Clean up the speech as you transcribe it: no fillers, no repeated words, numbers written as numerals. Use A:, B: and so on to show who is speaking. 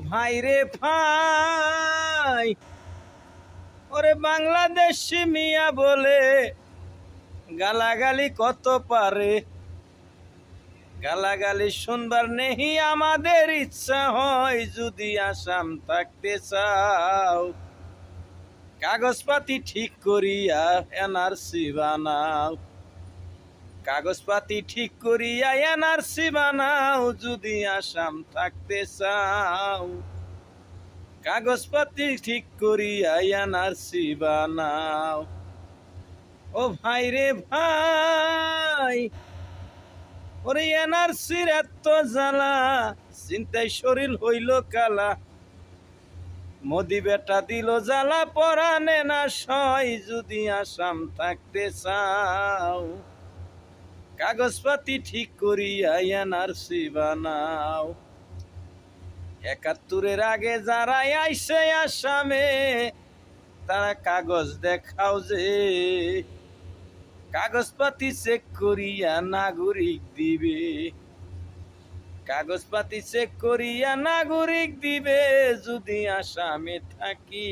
A: ভাই রে ভাই, ওরে বাংলাদেশ মিয়া বলে গালাগালি কত পারে। গালাগালি শুনবার নেহি আমাদের ইচ্ছা হয়, যদি আসাম থাকতে চাও কাগজপাতি ঠিক করিয়া এনআরসি বানাও। কাগজপাতি ঠিক করিয়া এনআরসি বানাও, যদি আসাম থাকতে চাও কাগজপাতি ঠিক করিয়া এনআরসি বানাও। ও ভাই রে ভাই, ওরে এনআরসির এত জ্বালা, চিন্তায় শরীর হইল কালা। মোদি বেটা দিল জ্বালা পরানে না সয়, যদি আসাম থাকতে চাও কাগজপাতি ঠিক করিয়া এনআরসি বানাও। ৭১-এর আগে যারা আইছে আসামে, তারা কাগজ দেখাও যে কাগজপাতি চেক করিয়া নাগরিক দিবে। কাগজপাতি চেক করিয়া নাগরিক দিবে, যদি আসামে থাকি।